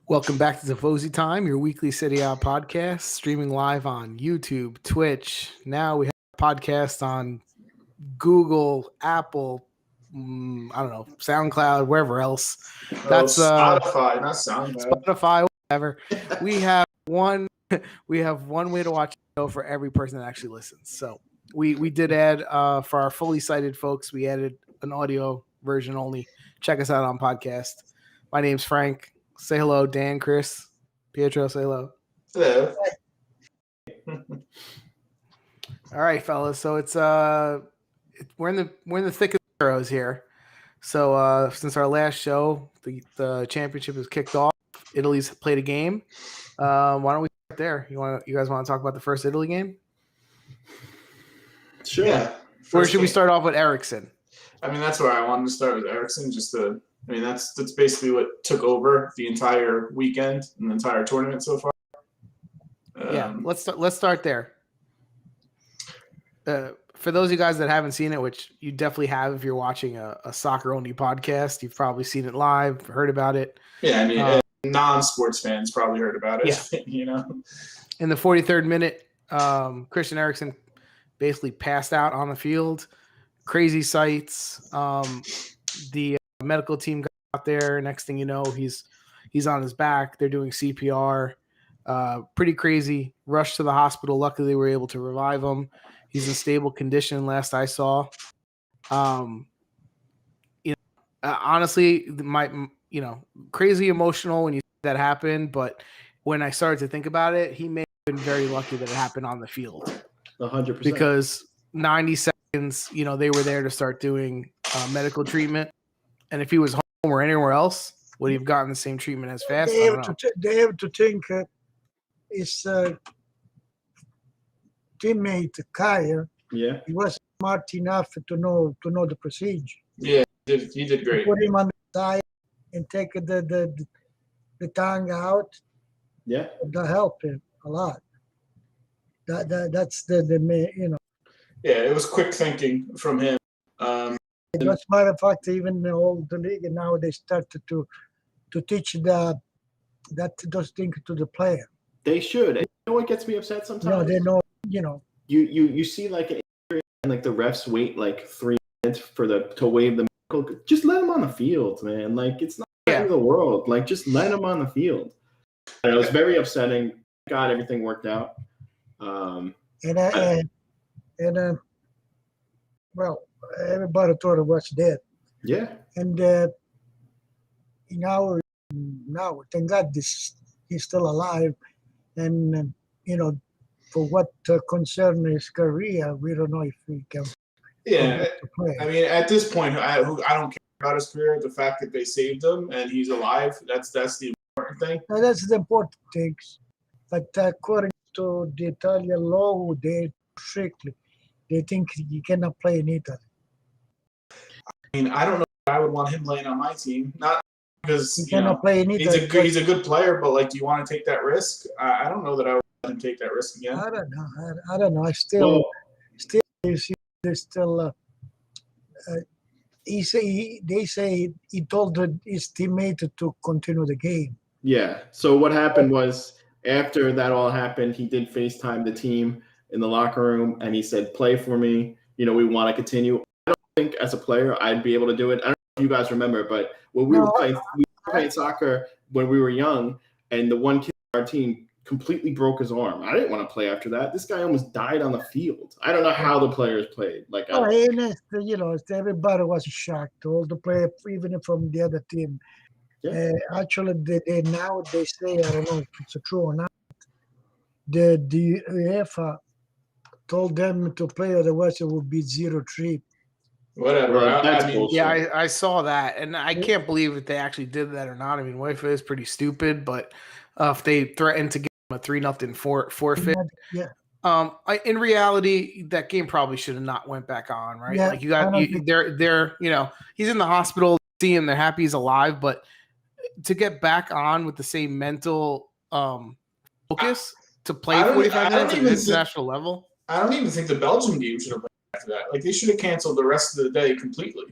Welcome back to Tifosi Time, your weekly Serie A podcast, streaming live on YouTube, Twitch. Now we have a podcast on Google, Apple, I don't know, SoundCloud, wherever else. That's Spotify, not SoundCloud. Spotify, whatever. We have one way to watch the show for every person that actually listens. So we did add for our fully sighted folks, we added an audio version only. Check us out on podcast. My name's Frank. Say hello, Dan, Chris, Pietro. Say hello. Hello. All right, fellas. So it's we're in the thick of the Euros here. So since our last show, the championship is kicked off. Italy's played a game. Why don't we start there? You guys want to talk about the first Italy game? Sure. Yeah. Or should we start off with Eriksen? I mean, that's where I wanted to start with Eriksen. That's basically what took over the entire weekend and the entire tournament so far. Let's start there. For those of you guys that haven't seen it, which you definitely have if you're watching a soccer-only podcast, you've probably seen it live, heard about it. Yeah, I mean, non-sports fans probably heard about it. Yeah. You know, in the 43rd minute, Christian Eriksen basically passed out on the field. Crazy sights. The medical team got out there. Next thing you know, he's on his back. They're doing CPR. Pretty crazy. Rushed to the hospital. Luckily, they were able to revive him. He's in stable condition. Last I saw. Honestly, crazy emotional when you see that happen. But when I started to think about it, he may have been very lucky that it happened on the field. 100%. Because 90 seconds, they were there to start doing medical treatment. And if he was home or anywhere else, would he have gotten the same treatment as fast? They have to think his teammate Kaya. Yeah, he was smart enough to know the procedure. Yeah, he did great. Put him on the side and take the tongue out. Yeah, that helped him a lot. That's the main. Yeah, it was quick thinking from him. As a matter of fact, even all the league now they started to teach those things to the player. They should. And you know what gets me upset sometimes? No, they know. You see like an injury and like the refs wait like 3 minutes to waive the medical. Just let them on the field, man. Like it's not the end of the world. Like just let them on the field. And it was very upsetting. God, everything worked out. Well, everybody thought it was dead. Yeah. And now, thank God he's still alive. And, for what concern his career, we don't know if he can play. I mean, at this point, I don't care about his career. The fact that they saved him and he's alive, that's the important thing. Now, that's the important thing. But according to the Italian law, they strictly, they think he cannot play in Italy. I mean, I don't know if I would want him playing on my team. Not because he cannot play in Italy. He's a good player, but like, do you want to take that risk? I don't know that I would let him take that risk again. I don't know. They say he told his teammate to continue the game. Yeah. So what happened was after that all happened, he did FaceTime the team in the locker room and he said, "Play for me. We want to continue." I don't think as a player I'd be able to do it. I don't know if you guys remember, but when we were playing soccer when we were young, and the one kid on our team completely broke his arm. I didn't want to play after that. This guy almost died on the field. I don't know how the players played. Everybody was shocked. All the players, even from the other team. Yeah. Actually, now they say, I don't know if it's true or not, the UEFA told them to play, otherwise it would be 0-3. Whatever. I saw that, and I can't believe if they actually did that or not. I mean, UEFA is pretty stupid, but if they threatened to give them a 3-0 forfeit, in reality, that game probably should have not went back on, right? Yeah, like they're he's in the hospital, see him, they're happy he's alive, but to get back on with the same mental focus to play 45 minutes at an international level. I don't even think the Belgium game should have played after that. Like they should have canceled the rest of the day completely.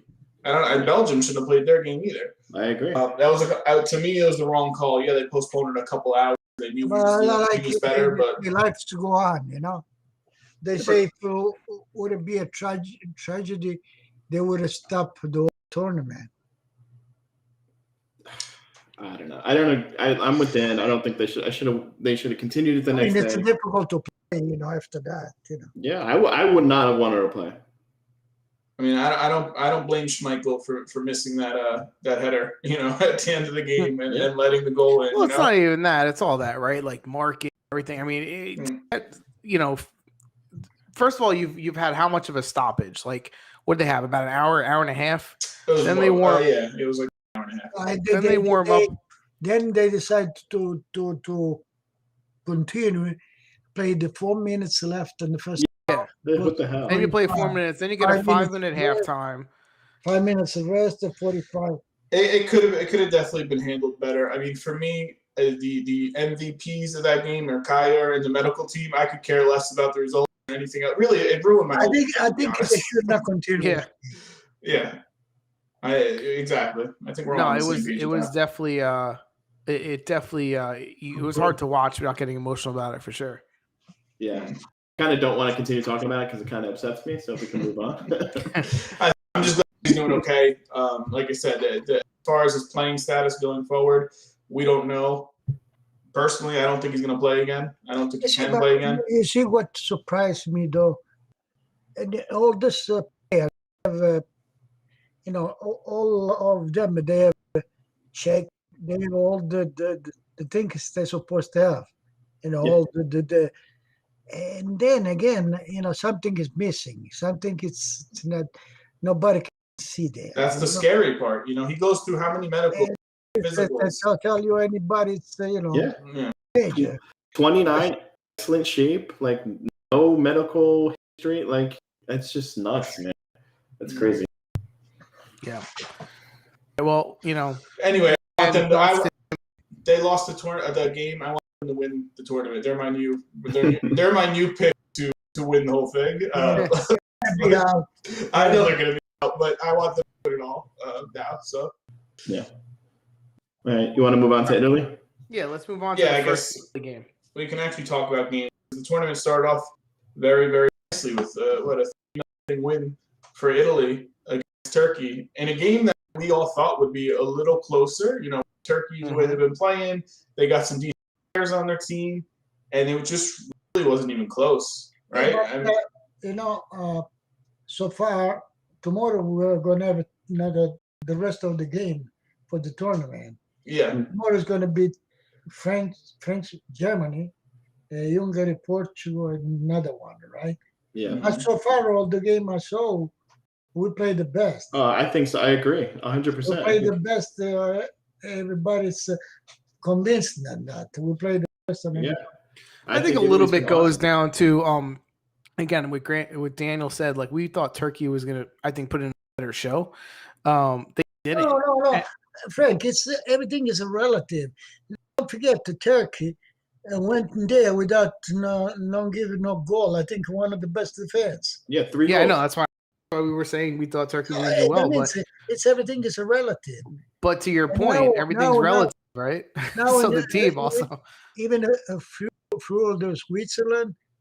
And Belgium shouldn't have played their game either. I agree. That was to me, it was the wrong call. Yeah, they postponed it a couple hours. They knew he was better, but the life to go on. You know, they say if it would be a tragedy, they would have stopped the whole tournament. I don't know. I'm with Dan. I don't think they should. They should have continued it the next It's day. difficult to play, after that, Yeah, I would not have wanted to play. I mean, I don't blame Schmeichel for missing that header, at the end of the game and letting the goal in. Well, it's not even that. It's all that, right? Like marking everything. I mean, first of all, you've had how much of a stoppage? Like, what did they have? About an hour and a half. Then they warm. It was like an hour and a half. Then they warm up. Then they decide to continue. Play the 4 minutes left in the first. Yeah. What the hell? Then you play 4 minutes. Then you get a 5-minute halftime. 5 minutes of rest at 45. It could have definitely been handled better. I mean, for me, the MVPs of that game are Kaya and the medical team. I could care less about the result or anything else. Really, it ruined my. I think they should not continue. Yeah. Yeah. Exactly. I think we're all on the same page it was definitely it was hard to watch without getting emotional about it for sure. Yeah. Kind of don't want to continue talking about it because it kind of upsets me. So if we can move on. I'm just glad he's doing okay. Like I said, as far as his playing status going forward, we don't know. Personally, I don't think he's going to play again. I don't think he can play again. You see what surprised me though? And all this players have, all of them, they have check. They have all the things they're supposed to have. All the and then again, something is missing. Something it's not. Nobody can see there. That's the scary part. He goes through how many medical physicals. I'll tell you anybody. It's major. 29, excellent shape. Like no medical history. Like that's just nuts, man. That's crazy. Yeah. Well, Anyway, they lost the game. I want them to win the tournament. They're my new pick to win the whole thing. I know they're going to be out, but I want them to win it all now. So yeah. All right, you want to move on to Italy? Yeah, let's move on to the first game. We can actually talk about games. The tournament started off very, very nicely with a 3-0 win for Italy against Turkey in a game that we all thought would be a little closer. Turkey, the way they've been playing, they got some decent players on their team, and it just really wasn't even close, right? So far, tomorrow we're going to have the rest of the game for the tournament. Yeah. Tomorrow is going to be France, Germany, Hungary, Portugal, another one, right? Yeah. And so far, all the game I saw, we played the best. I think so. I agree, 100%. We played the best. Everybody's convinced that we played the best. I think a little bit goes down to again what Daniel said. Like we thought Turkey was gonna, I think, put in a better show. They didn't. No, Frank. It's everything is a relative. Don't forget the Turkey went in there without not giving no goal. I think one of the best defense. Yeah, 3 goals. Yeah, I know. That's why we were saying we thought Turkey was going to do well. But it's everything is a relative. But to your point, everything's relative, right? So the team also. Even a few of the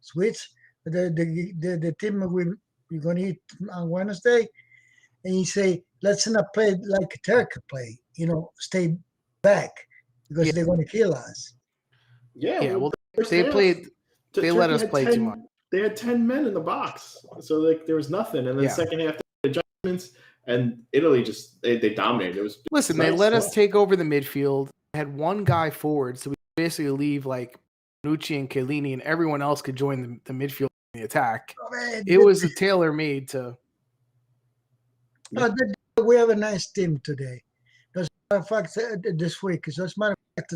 Swiss, the team we're going to eat on Wednesday, and you say, let's not play like Turkey play, stay back because they're going to kill us. Yeah. Well, they played. They let us play too much. They had 10 men in the box, so there was nothing. And then second half adjustments, and Italy just they dominated. Listen, they let us take over the midfield. Had one guy forward, so we basically leave like Nucci and Chiellini, and everyone else could join the midfield in the attack. It was a tailor made to. We have a nice team today. As a matter of fact, this week, as a matter of fact,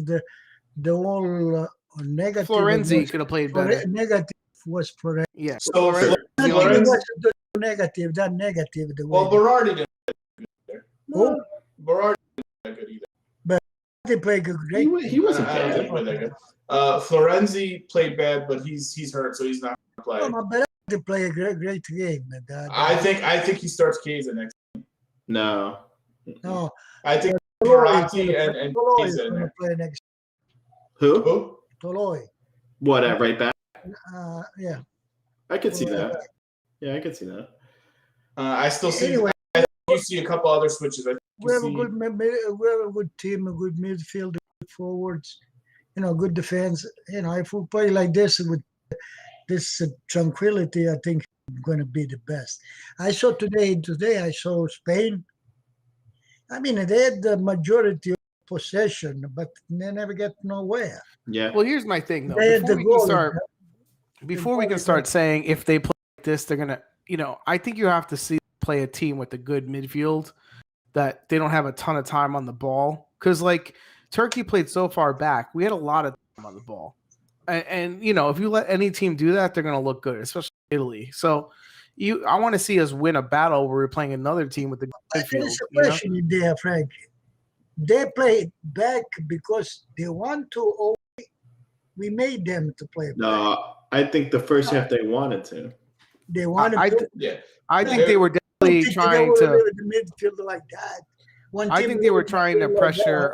the whole negative. Florenzi could have played better. Negative was for yeah. So the negative. Well, Berardi didn't. Berardi didn't good either. But They play good, great. He wasn't I don't think he bad. played that good. Florenzi played bad, but he's hurt, so he's not going to play. But they play a great game. I think he starts Chiesa next. No. No, I think Toloi Verratti and Toloi is Chiesa in going to there. play next. Who? Who? Toloi. What, at right back? Yeah. I could see that. Yeah, I could see that. I still see. Anyway, I think you see a couple other switches. I think we have a see, good, we have a good team, a good midfield, good forwards, good defense. If we play like this with this tranquility, I think it's going to be the best. I saw today I saw Spain. I mean, they had the majority of possession, but they never get nowhere. Yeah. Well, here's my thing though. They had Before we can start saying if they play like this, they're gonna. I think you have to play a team with a good midfield that they don't have a ton of time on the ball. Because like Turkey played so far back, we had a lot of time on the ball, and if you let any team do that, they're gonna look good, especially Italy. So I want to see us win a battle where we're playing another team with the midfield. There's a question in there, Frank. They play back because they want to, or we made them to play back. No, I think the first half they wanted to. They wanted to. yeah. I think they were definitely trying to. The midfield like that. I think they were trying to pressure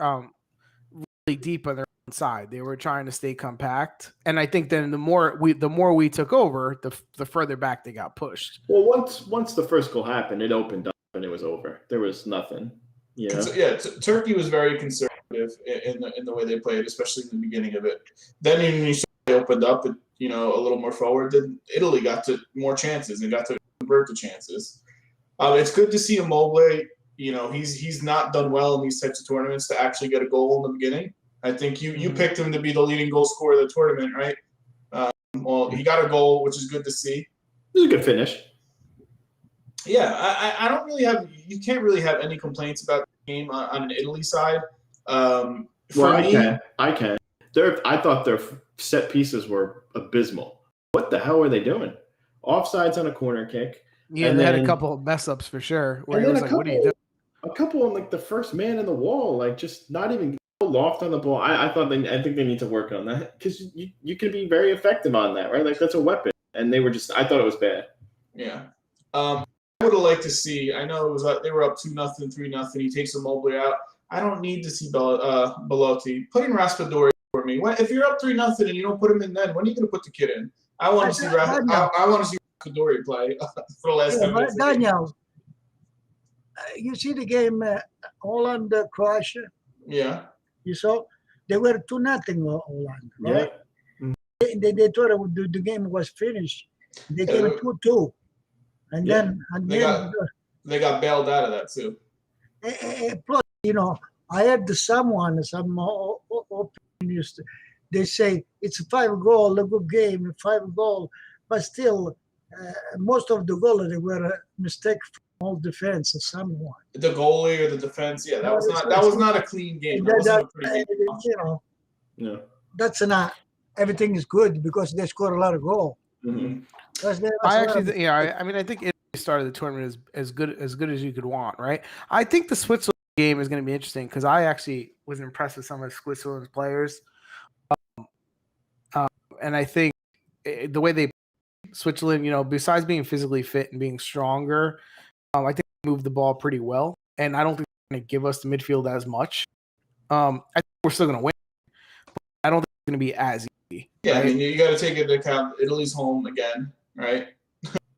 really deep on their own side. They were trying to stay compact, and I think then the more we took over, the further back they got pushed. Well, once the first goal happened, it opened up and it was over. There was nothing. Turkey was very conservative in the way they played, especially in the beginning of it. Then when you saw they opened up, a little more forward, then Italy got to more chances and got to convert the chances. It's good to see Immobile. He's not done well in these types of tournaments to actually get a goal in the beginning. I think you picked him to be the leading goal scorer of the tournament, right? Well, he got a goal, which is good to see. It was a good finish. Yeah, I don't really have. You can't really have any complaints about the game on an Italy side. I can. I thought their set pieces were abysmal. What the hell were they doing? Offsides on a corner kick. Yeah, and they then, had a couple of mess ups for sure. Where and he then was like, "What are you doing?" A couple on like the first man in the wall, like just not even loft on the ball. I think they need to work on that because you can be very effective on that, right? Like that's a weapon. And they were I thought it was bad. Yeah. I would have liked to see. I know it was they were up 2-0, 3-0. He takes Immobile out. I don't need to see Belotti. Put in Raspadori for me. If you're up 3-0 and you don't put him in, then when are you going to put the kid in? I want to see Raspadori play for the last 10 minutes. Daniel, you see the game Holland Croatia? Yeah. You saw they were 2-0 Holland, right? Yeah. They thought the game was finished. They came 2-2, and then they got bailed out of that too. Plus, I had some opinions. They say it's a 5-goal, a good game, 5-goal, but still, most of the goals they were a mistake from all defense or someone. The goalie or the defense, yeah, that was not a clean game. That wasn't a pretty game. Yeah. That's not everything is good because they scored a lot of goals. Mm-hmm. I think Italy started the tournament as good as you could want, right? I think the Switzerland game is going to be interesting because I actually was impressed with some of Switzerland's players, and I think the way they Switzerland, besides being physically fit and being stronger, I think they moved the ball pretty well, and I don't think they're going to give us the midfield as much. I think we're still going to win, but I don't think it's going to be as easy. Yeah, right? I mean, you got to take into account Italy's home again, right?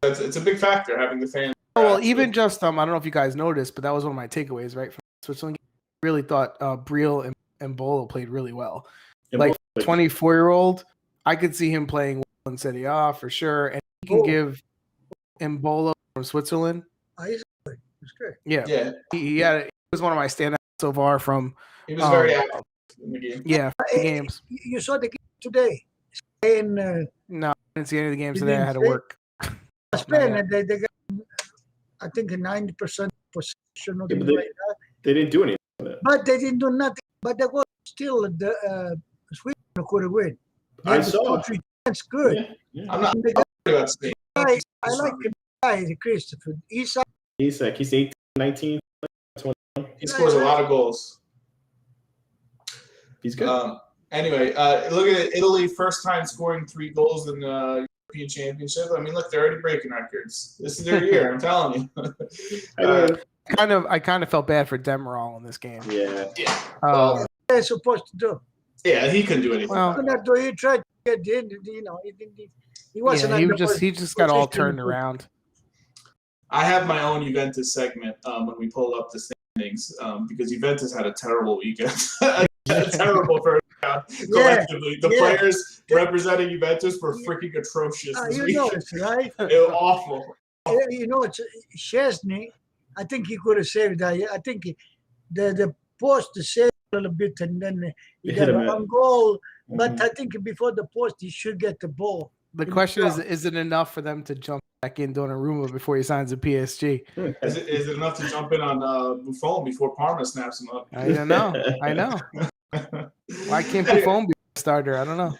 It's a big factor having the fans. Oh, well, even just I don't know if you guys noticed, but that was one of my takeaways, right? From Switzerland, I really thought Briel and Bolo played really well. Like 24-year-old, I could see him playing well in Serie A for sure, and he can give Embolo from Switzerland. He's good. He's good. Yeah. He was one of my standouts so far from. He was very active in the game. Yeah, the games. You saw the game today. Spain. No, I didn't see any of the games today. I had to work. Spain, they got, I think, 90% possession of the They didn't do anything with it. But they didn't do nothing. But they was still the Sweden could have win. I saw. That's good. Yeah. I'm not worried about Spain. I like the guy, Christopher. He's 18, 19, 20. He scores a lot of goals. He's good. Anyway, look at Italy, first time scoring 3 goals in the European Championship. I mean, look, they're already breaking records. This is their year. I'm telling you. I kind of felt bad for Demirol in this game. Yeah. Um, They're supposed to do. Yeah, he couldn't do anything. Well, He tried to get the end. He wasn't. yeah, at the he just got all position turned to- around. I have my own Juventus segment when we pull up the standings because Juventus had a terrible weekend. A terrible first round collectively. The players representing Juventus were freaking atrocious. This You weekend. know it's right. It was awful. You know, it's Chesney. I think he could have saved that. I think the post saved a little bit, and then he Hit got him one in. goal. Mhm. But I think before the post, he should get the ball. The question is it enough for them to jump back in Donnarumma before he signs a PSG? Is it enough to jump in on Buffon before Parma snaps him up? I don't know. I know. Why can't Buffon be a starter? I don't know.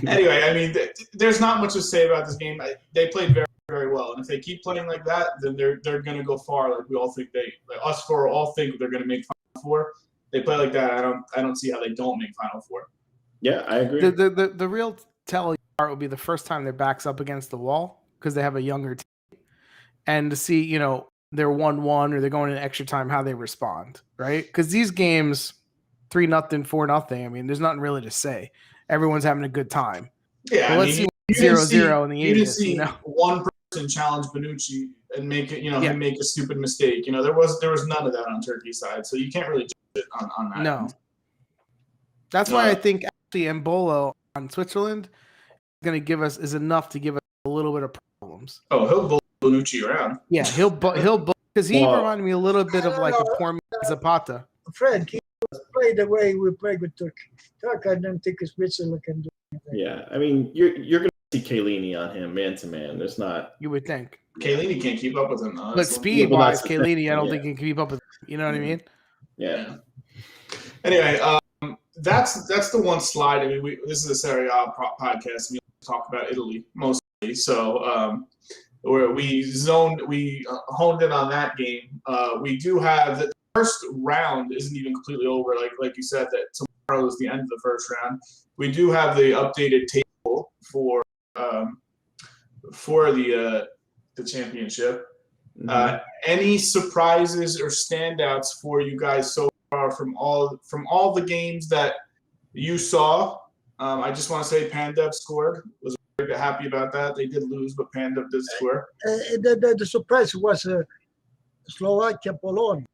Anyway, I mean, there's not much to say about this game. They played very, very well, and if they keep playing like that, then they're going to go far. Like we all think us four all think they're going to make Final Four. They play like that. I don't see how they don't make Final Four. Yeah, I agree. The real telling part will be the first time their back's up against the wall because they have a younger team, and to see they're 1-1 or they're going in extra time, how they respond, right? Because these games, 3-0, 4-0. I mean, there's nothing really to say. Everyone's having a good time. Yeah, But I let's mean, see 0-0 in the you didn't 80th. see You know? one person challenge Bonucci and make it, Yeah. him make a stupid mistake. There was none of that on Turkey's side, so you can't really judge it on that. No. That's why I think actually Embolo on Switzerland is enough to give us a little bit of problems. Oh, he'll bull Bonucci around. Yeah, he'll because he Well- reminded me a little bit of like a poor Zapata. Fred, he played the way we played with Turkey. Turkey, I don't think Switzerland can do anything. Yeah, I mean, you're going to see Chiellini on him man to man. There's not. You would think, Chiellini can't keep up with him. Though. but That's the- speed well, wise, that's the Chiellini, I don't thing, think he can keep up with. You know what I mean? Yeah. Anyway, that's the one slide. I mean, this is a Serie A podcast. We talk about Italy mostly, so where we honed in on that game. We do have the first round isn't even completely over. Like you said, that tomorrow is the end of the first round. We do have the updated table for the championship. Mhm. Any surprises or standouts for you guys so far from all the games that you saw? I just want to say Pandev scored. Was very happy about that. They did lose, but Pandev did score. The surprise was Slovakia, Polonia.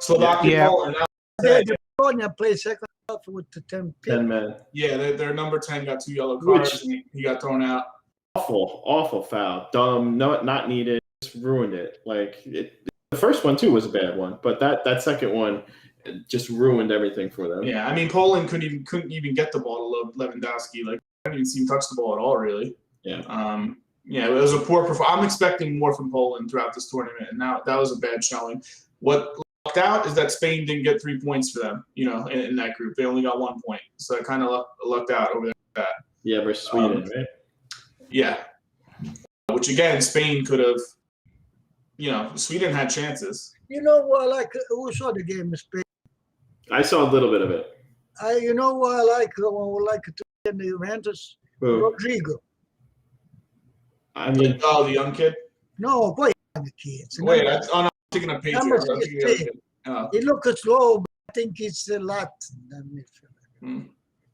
Slovakia, Yeah. Poland. The Polonia played second half with the 10 10 men. Yeah, their number 10 got 2 yellow cards. He got thrown out. Awful foul. Dumb. No, not needed. Just ruined it. The first one too was a bad one, but that second one just ruined everything for them. Yeah, I mean Poland couldn't even get the ball to Lewandowski. Like I didn't even see him touch the ball at all, really. Yeah. Yeah, it was a poor performance. I'm expecting more from Poland throughout this tournament, and now that was a bad showing. What lucked out is that Spain didn't get 3 points for them. In that group, they only got 1 point, so I kind of lucked out over there. Yeah, versus Sweden, right? Yeah, which again, Spain could have. Sweden had chances. You know what I like? Who saw the game in Spain? I saw a little bit of it. You know what I like? I would like to get the Juventus. Who? Rodrigo. I mean, Oh, the young kid. No, quite young kids. Wait, I'm thinking of Pedro. Number I'm thinking of the other 16. kid. Oh. He looks slow, but I think it's a lot. Hmm.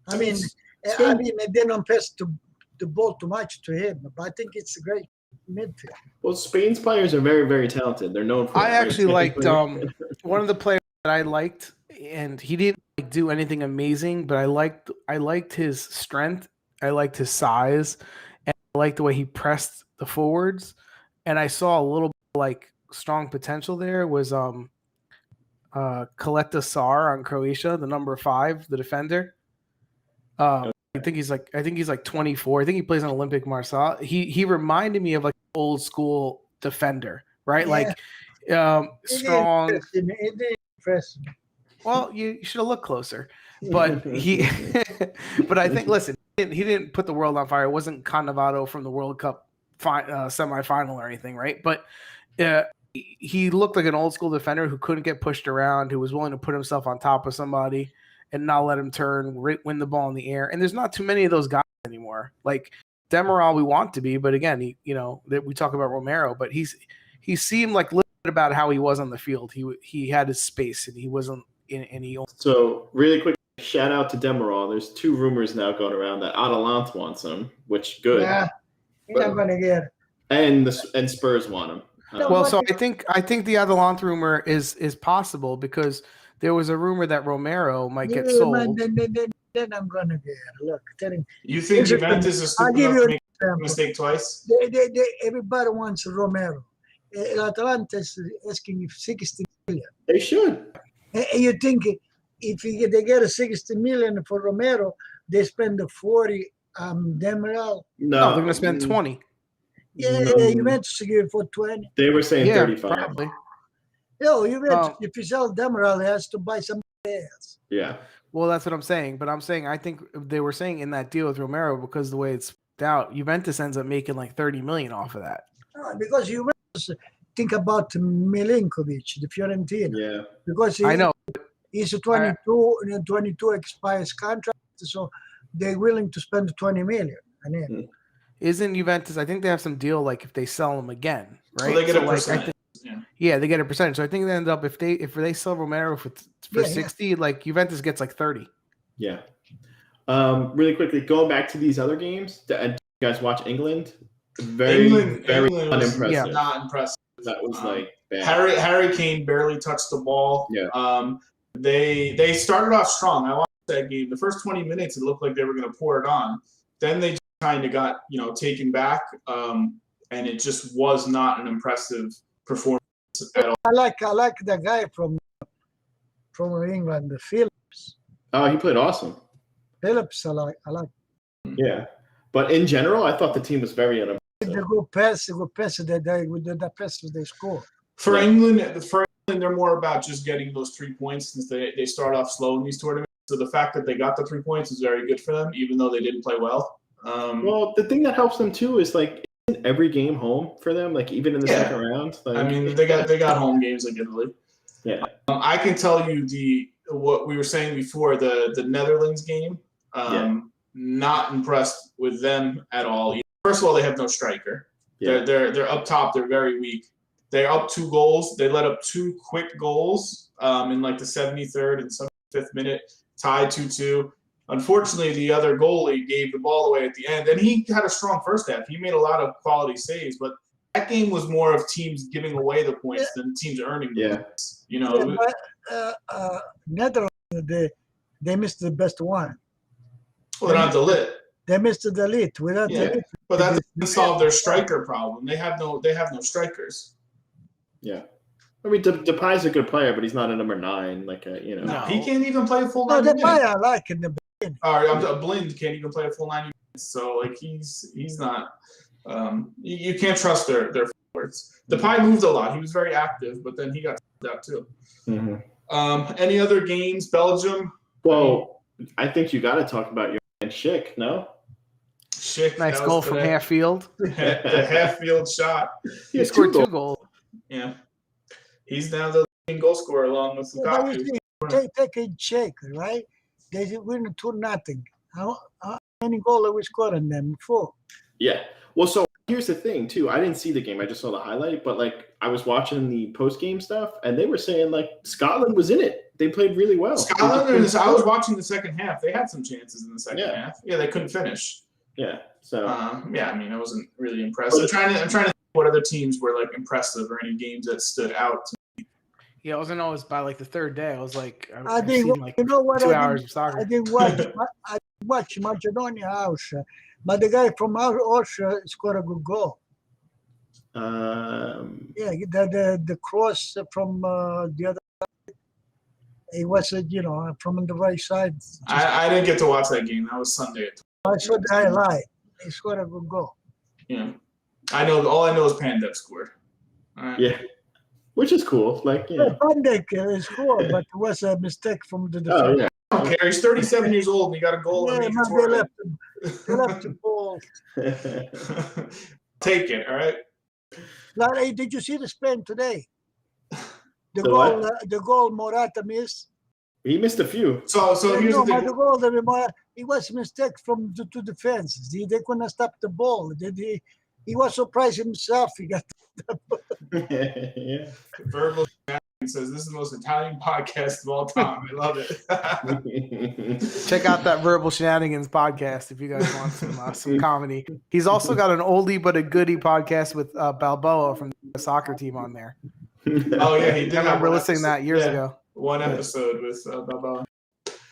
I mean, they don't pass the ball too much to him, but I think it's a great midfield. well, Spain's players are very, very talented. They're known for. I it, actually right? liked one of the players that I liked, and he didn't do anything amazing, but I liked his strength, I liked his size, and I liked the way he pressed the forwards, and I saw a little bit strong potential there was Kaleta Sar on Croatia, the number 5, the defender. I think he's like 24. I think he plays on Olympic Marseille. He reminded me of an old school defender, right? Yeah. Strong. It didn't impress me. Well, you should have looked closer. But but I think listen, he didn't put the world on fire. It wasn't Cannavaro from the World Cup semifinal or anything, right? But he looked like an old school defender who couldn't get pushed around, who was willing to put himself on top of somebody. and not let him turn, win the ball in the air. And there's not too many of those guys anymore. Like Demiral, we want to be, but again, we talk about Romero, but he seemed like little bit about how he was on the field. He had his space and he wasn't in any. So really quick, shout out to Demiral. There's 2 rumors now going around that Atalanta wants him, which good. Yeah, you're not gonna get it. And Spurs want him. Well, so I think the Atalanta rumor is possible because there was a rumor that Romero might get sold. Man, then I'm gonna get it. Look, You think Juventus is stupid enough to make a mistake twice? Everybody wants Romero. Atalanta is asking if 60 million. They should. And you think if they get a 60 million for Romero, they spend the 40 Demiral? No, they're going to spend 20. Yeah, Juventus give it for 20. They were saying 35. Probably. No, Juventus, if you sell Demiral, he has to buy somebody else. Yeah. Well, that's what I'm saying. But I'm saying I think they were saying in that deal with Romero, because the way it's out, Juventus ends up making like 30 million off of that. Because Juventus think about Milinkovic, the Fiorentina. Yeah. Because I know. He's a 22 expires contract, so they're willing to spend 20 million on him. Isn't Juventus? I think they have some deal like if they sell him again, right? Well, they get so a percentage. Yeah, they get a percentage. So I think they end up if they sell Romero for 60, like Juventus gets like 30. Yeah. Really quickly, going back to these other games, did you guys watch England? Very unimpressive. Yeah. Not impressive. That was like bad. Harry Kane barely touched the ball. Yeah. They started off strong. I watched that game. The first 20 minutes, it looked like they were going to pour it on. Then they kind of got taken back, and it just was not an impressive performance at all. I like the guy from England, the Phillips. Oh, he played awesome. Phillips, I like. Yeah, but in general, I thought the team was very unimpressive. The good pass that pass they score. For England, they're more about just getting those 3 points since they start off slow in these tournaments. So the fact that they got the 3 points is very good for them, even though they didn't play well. Well, the thing that helps them too is like isn't every game home for them, like even in the second round. Like, I mean, they got home games like Italy. Yeah, I can tell you what we were saying before the Netherlands game. Not impressed with them at all. First of all, they have no striker. Yeah. They're up top. They're very weak. They're up 2 goals. They let up 2 quick goals in like the 73rd and 75th minute, tied 2-2. Unfortunately, the other goalie gave the ball away at the end, and he had a strong first half. He made a lot of quality saves, but that game was more of teams giving away the points than teams earning the points. Netherlands, they missed the best one. Well, they're not the lit. They missed the elite. Without the elite, but that doesn't solve their striker problem. They have no strikers. Yeah. I mean, Depay's a good player, but he's not a number 9. Like, No, he can't even play a full 9 No, minutes. Depay I like in the beginning. Blind can't even play a full 90 minutes. So, like, he's not. You can't trust their forwards. Depay moved a lot. He was very active, but then he got out too. Mm-hmm. Any other games? Belgium. Well, I think you got to talk about your man Schick. No. Schick. Nice goal from half field. The half field shot. He scored 2 goals. Yeah. He's now the leading goal scorer along with Lukaku. Take a check, right? They win 2-0. How many goals have we scored on them before? Yeah. Well, so here's the thing, too. I didn't see the game. I just saw the highlight. But, like, I was watching the post-game stuff, and they were saying, like, Scotland was in it. They played really well. Scotland, I was watching the second half. They had some chances in the second half. Yeah, they couldn't finish. Yeah. So. I mean, it wasn't really impressive. I'm trying to think what other teams were, like, impressive or any games that stood out to me. Yeah, I wasn't always by, like, the third day. I was like, I think, like, you know what? 2 hours of soccer. I didn't watch Macedonia Austria, but the guy from Austria scored a good goal. The cross from the other side, it was, from the right side. I didn't get to watch that game. That was Sunday. I saw the highlight. He scored a good goal. Yeah. All I know is Pandev scored. Yeah. Which is cool. Like, Pandek scored, but it was a mistake from the defense. Oh, yeah. I don't care. He's 37 years old and he got a goal. Yeah, in they left the ball. Take it, all right? Hey, did you see the Spain today? The goal Morata missed. He missed a few. So here's the No, but thing. the goal, it was a mistake from the two defenses. They couldn't stop the ball. He was surprised himself. He got Yeah. Verbal says this is the most Italian podcast of all time. I love it. Check out that Verbal Shenanigans podcast if you guys want some comedy. He's also got an oldie but a goodie podcast with Balboa from the soccer team on there. Oh yeah, he did. I have remember one listening to that years yeah, ago. One episode with Balboa.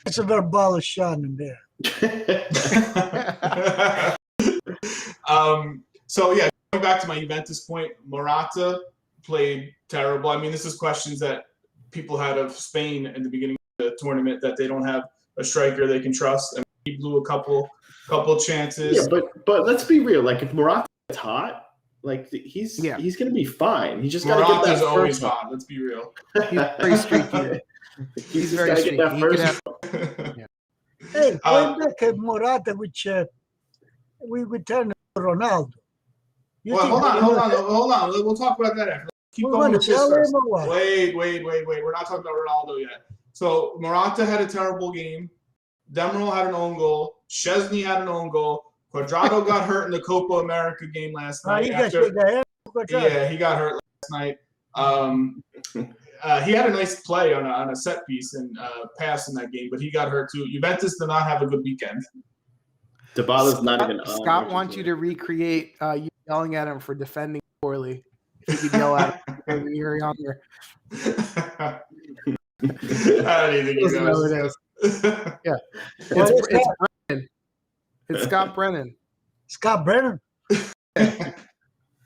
it's a verbal shot in there. So yeah, going back to my Juventus point, Morata played terrible. I mean, this is questions that people had of Spain in the beginning of the tournament, that they don't have a striker they can trust. I mean, he blew a couple chances. Yeah, but let's be real. Like if Morata is hot, like he's gonna be fine. He just gotta get Morata's that always first hot. Let's be real. He's very streaky. He's very gotta get that streaky. He first. could Hey, going back at Morata, which we would turn to Ronaldo. You Well, think hold on. We'll talk about that after. Keep we going want to with this sell first. him or what? Wait. We're not talking about Ronaldo yet. So Morata had a terrible game. Demiral had an own goal. Szczesny had an own goal. Cuadrado got hurt in the Copa America game last night. He got He got hurt last night. He had a nice play on a set piece and pass in that game, but he got hurt too. Juventus did not have a good weekend. Dybala's not even on. Scott wants you to recreate you yelling at him for defending poorly. If you could yell at him when you're younger. I don't even think he Doesn't know knows. who it is. Yeah. What is It's Brennan. It's Scott Brennan. Scott Brennan.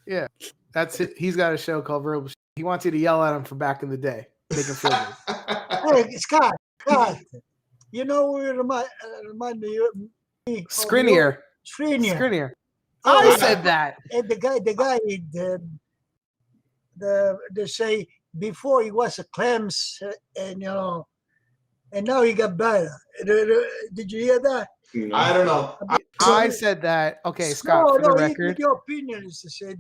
Yeah. That's it. He's got a show called Verbal. He wants you to yell at him for back in the day. Make him feel good. Hey, Scott. You know who remind me of Skriniar. Skriniar. Skriniar. Oh, I yeah. said that. And the guy, they say before he was a Clems, and and now he got better. Did you hear that? I don't know. I said that. Okay, Scott, for the record. Your opinion is to say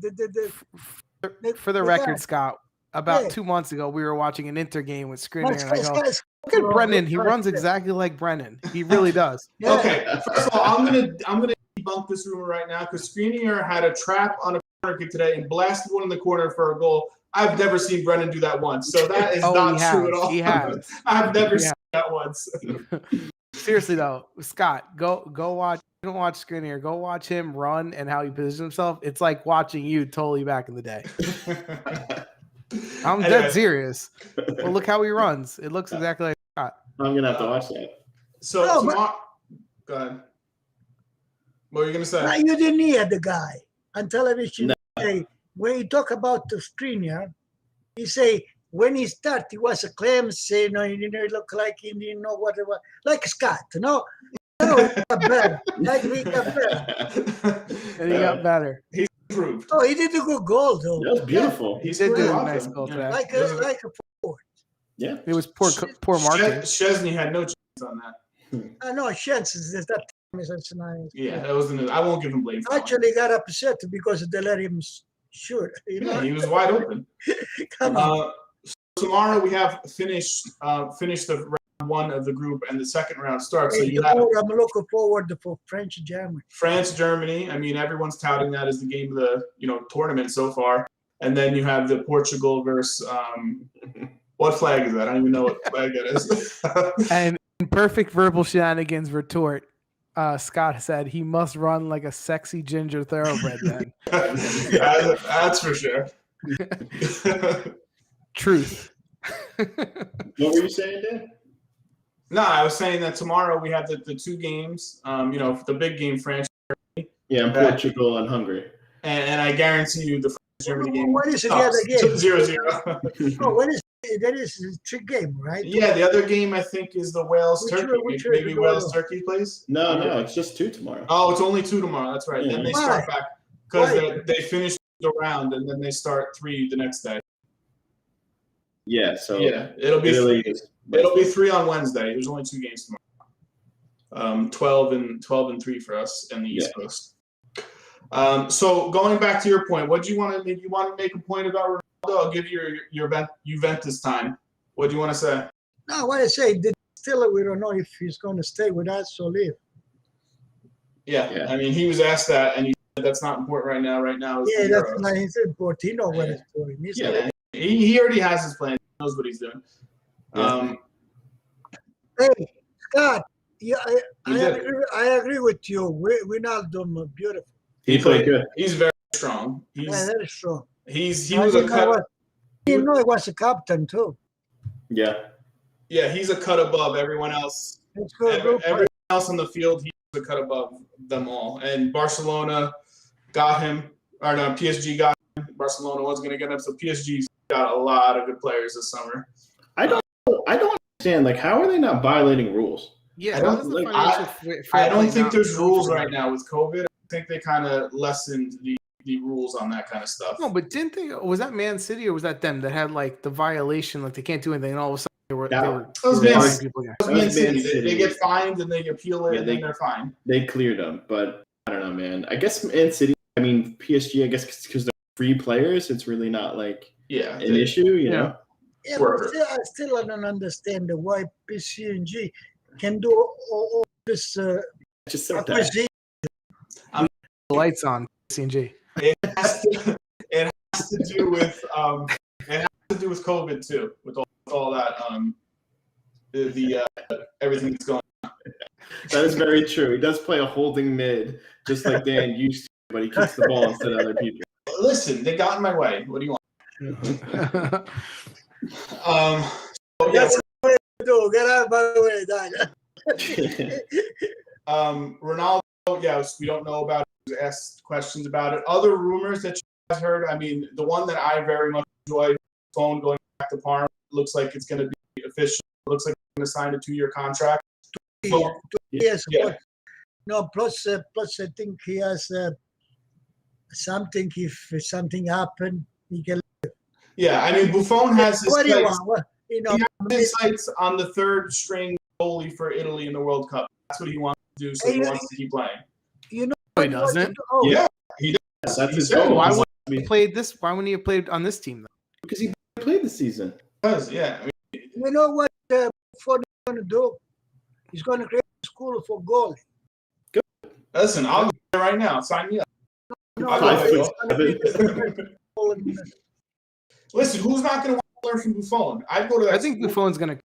For the the record, guy. Scott, about Yeah. 2 months ago, we were watching an Inter game with Skriniar, Let's and I go, go, guys. look at Brennan. He runs exactly like Brennan. He really does. Yeah. Okay, first of all, I'm gonna debunk this rumor right now because Skriniar had a trap on a corner kick today and blasted one in the corner for a goal. I've never seen Brennan do that once, so that is Oh, not he true has. at all. He has. I've never He seen that once. Seriously though, Scott, go watch. Don't watch Skriniar. Go watch him run and how he positions himself. It's like watching you totally back in the day. I'm Anyway. dead serious. Well, look how he runs. It looks exactly like Scott. I'm gonna have to watch that. So, No, but- go ahead. What were you gonna say? Now, you didn't hear the guy on television. No. Say, when he talk about the Skriniar, he say when he start, he was a Clems, he look like he didn't know what it was, like Scott, No, he got better. Like he got better. And he got better. Improved. Oh, he did a good goal though. That was beautiful. He did do a awesome. nice goal Yeah. today. Like a forward. Yeah. It was poor marking. Szczesny had no chance on that. I know chances is that time is nice. Yeah, that was I won't give him blame. For that one. Actually got upset because they let him shoot. Yeah, he was wide open. Come on. Tomorrow we have finished the round one of the group, and the second round starts. So Hey, you have I'm looking forward for French Germany. France, Germany. I mean, everyone's touting that as the game of the tournament so far. And then you have the Portugal versus what flag is that? I don't even know what flag it is. And in perfect verbal shenanigans retort, Scott said he must run like a sexy ginger thoroughbred then. That's for sure. Truth. What were you saying, Dan? No, I was saying that tomorrow we have the two games. The big game, France, Yeah, in Portugal and Hungary. and I guarantee you the France Germany game. What is the other game? 0-0. Oh, what is that? Is a trick game, right? Yeah, the other game I think is the Wales Which Turkey. one- which one Maybe is the Wales Wales? Turkey plays. No, it's just 2 tomorrow. Oh, it's only 2 tomorrow. That's right. Yeah. Then they Why? start back because Why? they finish the round and then they start 3 the next day. Yeah, so Yeah, it'll be Italy 3, is- it'll be 3 on Wednesday. There's only 2 games tomorrow. 12 and 3 for us in the East Coast. So going back to your point, what do you want to make? You want to make a point about Ronaldo? I'll give you your Juventus time. What do you want to say? No, what I say, still we don't know if he's going to stay with us or leave. Yeah. I mean, he was asked that, and he said that's not important right now. Right now is Yeah, the that's Euros. not his important. He knows what he's doing. Yeah, he already has his plan. He knows what he's doing. Yeah. Hey, Scott, yeah, He did. I agree with you. Wijnaldum, beautiful. He played good. He's very strong. Yeah, He's that is true. he was I a didn't know cut. he was a captain too. Yeah. Yeah, he's a cut above everyone else. It's good. Everyone else on the field, he's a cut above them all. And Barcelona got him, or no, PSG got him. Barcelona was going to get him, so PSG's got a lot of good players this summer. I don't understand. Like, how are they not violating rules? Yeah, I don't- how does the like, financial I fair don't play think not there's go rules for right that? now with COVID. I think they kind of lessened the rules on that kind of stuff. No, but didn't they? Was that Man City or was that them that had like the violation? Like they can't do anything, and all of a sudden they were That was they were Man fining City. people again. It was Man Man City. City. They get fined and they appeal it, Yeah, and then they're fined. They cleared them, but I don't know, man. I guess Man City. I mean, PSG. I guess because they're free players, it's really not like Yeah, an issue, you know. Yeah, Worker. but I still don't understand why PSG can do all this Just so that. acquisition. The lights on CNG. it has to do with COVID too, with all that everything that's going. That is very true. He does play a holding mid, just like Dan used to, but he kicks the ball instead of other people. Listen, they got in my way. What do you want? So, yeah, That's what I do. Get out of my way, Dad. Ronaldo. Yes, we don't know about it. He was asked questions about it. Other rumors that you guys heard. I mean, the one that I very much enjoyed, phone going back to Parma. Looks like it's going to be official. Looks like he's going to sign a 2-year contract. Yes, Yeah. but no. Plus, I think he has something. If something happened, he can. Yeah, I mean, Buffon has his What do you sights, want? What, you know, he has his sights on the third string goalie for Italy in the World Cup. That's what he wants to do. So he wants to keep playing. you know. No, he what doesn't. to do. Oh, Yeah, he does. That's He his said goal. Why he wouldn't he played this? Why wouldn't he have played on this team? Though? Because he played this season. does. Yeah, I mean, You know what Buffon is going to do? He's going to create a school for goalie. listen, I'll go there right now. Sign me up. No, I'll Five go. foot seven. Listen, who's not going to want to learn from Buffon? I'd go to that. I think school Buffon's gonna.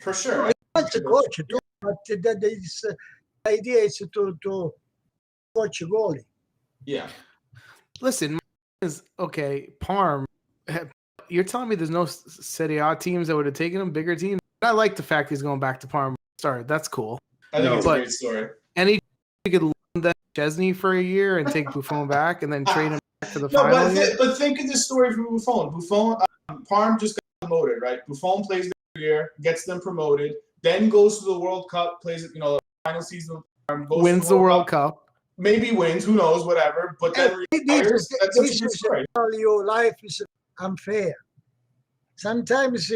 for sure. That's a coach, too, but that is, the idea is to coach a goalie. Yeah, Listen, is okay. Parm, you're telling me there's no Serie A teams that would have taken him, bigger teams. I like the fact he's going back to Parma. Sorry, that's cool. I think No, it's a but- great story. And he could loan that Chesney for a year and take Buffon back, and then trade him back to the No, final. but, but think of this story from Buffon. Buffon, Parm just got promoted, right? Buffon plays the year, gets them promoted, then goes to the World Cup, plays the final season of Parm, goes Wins to the World Cup. maybe wins, who knows, whatever. But then retires. That's such a good story. Tell you life is unfair. Sometimes,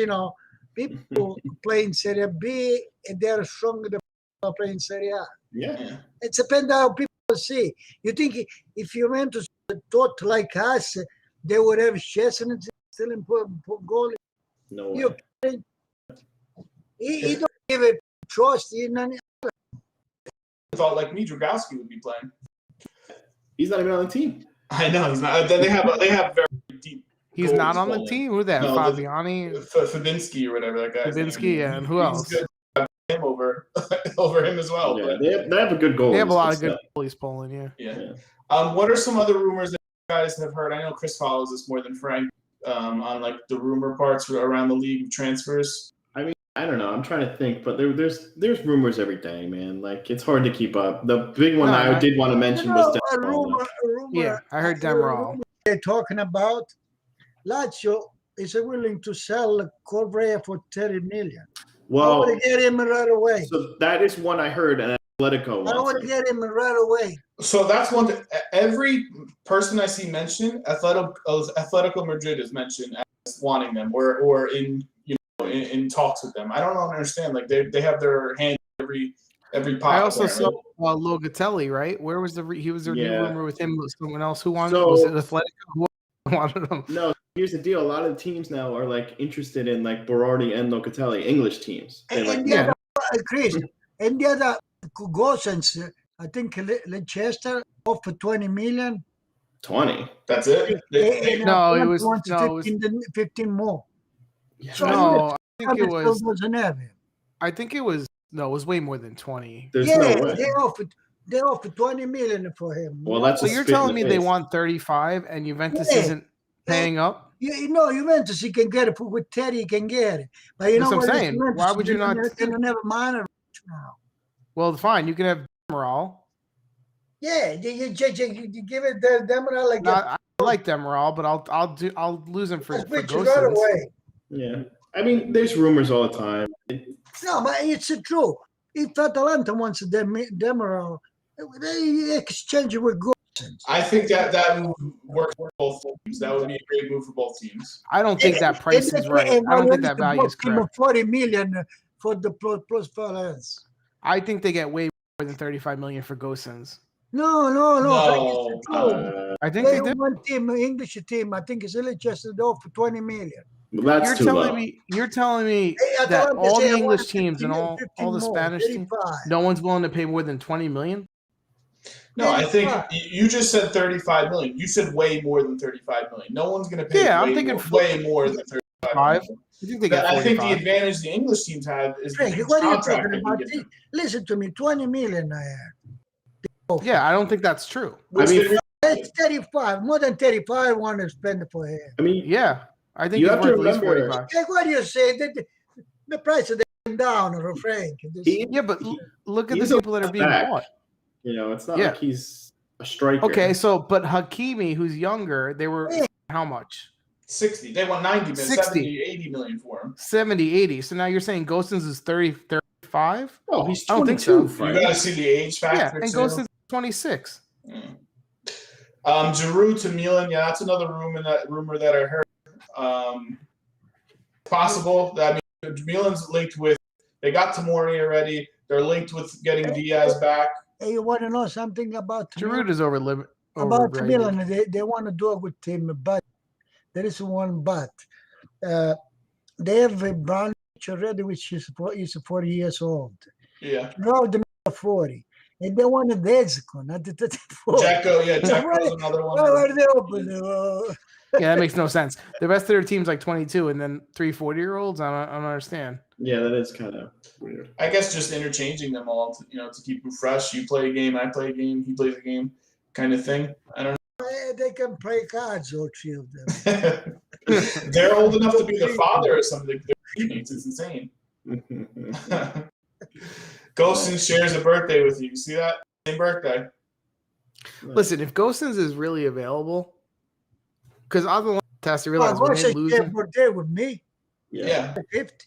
people play in Serie B and they're stronger than people play in Serie A. Yeah. Yeah. It depends how people see. You think if Juventus thought like us, they would have Chesney still in goal? No way. You kidding? He don't give a trust in any. Thought like me, Dragowski would be playing. He's not even on the team. I know he's not. They have very deep. He's goals not on the bowling. team. Who that? No, Fabiani, Fabinsky or whatever that guy's name. Fabinsky, yeah, and who He's else? good. Him over him as well. Yeah, But, they have a good goal. They have a lot of good goalies polling. Yeah. yeah. What are some other rumors that you guys have heard? I know Chris follows this more than Frank on like the rumor parts around the league of transfers. I don't know. I'm trying to think, but there's rumors every day, man. Like it's hard to keep up. The big one I did want to mention was a Dembele. rumor. Yeah, I heard Demiral. They're talking about Lazio is willing to sell Correa for 30 million. I Well, want to get him right away. so that is one I heard, and Atletico I want wants to him. get him right away. So that's one. Every person I see mentioned, Atletico Madrid is mentioned as wanting them, or in talks with them. I don't understand. Like they have their hand in every pot. I also apparently. saw Locatelli. Right? Where was he was there a new Yeah. rumor with him? Someone else who wanted? So- Was it Atletico? Who wanted him? No, here's the deal: a lot of teams now are like interested in like Berardi and Locatelli, English teams. They And like the other, Chris, and the other Gosens, I think Leicester offered 20 million. 20. That's it. And No, it Atalanta was- wants no, it was- 15 more. So No, I think it Atalanta was. still doesn't have him. I think it was. No, it was way more than 20. There's Yeah, no way. they offered 20 million for him. Well, that's So a you're spit in telling the me they face. want 35 and Juventus Yeah. isn't paying up? You know, Juventus, you can get it with Teddy, you can get it. But you That's know what I'm what? saying. Juventus, Why would you they not don't- They think- don't have a minor now. Well, fine. You can have Demiral. Yeah, you give it the Demiral like I like Demiral, but I'll lose him for that's which right Gosens. away. Yeah. I mean, there's rumors all the time. No, but it's true. If Atalanta wants Demiral, they exchange it with Gosens. I think that move works for both teams. That would be a great move for both teams. I don't think that price is right. I don't think that value is correct. 40 million for the plus balance. I think they get way more than 35 million for Gosens. No. No, It's true. I think They they do. one team, English team, I think it's Leicester for 20 million. Well, that's You're too telling low. me you're telling me Hey, that Atalanta all say the I English want teams and 15 all the more, Spanish teams, 35. no one's willing to pay more than 20 million? No, I think 35. you just said 35 million. You said way more than 35 million. No one's going to pay Yeah, I'm way, thinking way more than 35 Five. million. I think they But get I think the 45. advantage the English teams have is the Frank, huge what are you contract talking they can about? give them. Listen to me, 20 million I have. Yeah, I don't think that's true. Which mean, they really- It's 35, more than 35 I want to spend for him. I mean, Yeah, I think You he's have to worth at least remember- 45. Like what do you say? The price of them down, Frank. Yeah, but look at He's the a people that are being back. bought. it's not Yeah. like he's a striker. Okay, so but Hakimi, who's younger, they were Yeah. how much? 60. They want 90 million, 60. 70, 80 million for him. 70, 80. So now you're saying Gosens is 30, 35? Oh, he's I don't think 22, so. You Frank. got to see the age Yeah, factor and too. Gosens is 26. Giroud to Milan. Yeah, that's another rumor that I heard. Possible. I mean, Milan's linked with. They got Tomori already. They're linked with getting Diaz back. Hey, you want to know something about Giroud is over limit. about Milan? They want to do it with him, but there is one but. They have a Branic already, which is 40 years old. Yeah, Now the 40. And they wanted Dzeko, not the 34. Jacko's another one. Why are they open? Yeah, that makes no sense. The rest of their team's like 22, and then 3 40-year-olds. I don't understand. Yeah, that is kind of weird. I guess just interchanging them all, to keep them fresh. You play a game, I play a game, he plays a game, kind of thing. I don't They can play cards, all three of them. know. They're old enough to be the father of some of their teammates. It's insane. Gosens shares a birthday with you. You see that? Same birthday. Listen, if Gosens is really available, because other one has to realize Well, when they Gosens lose came him, for there with me. Yeah, 50.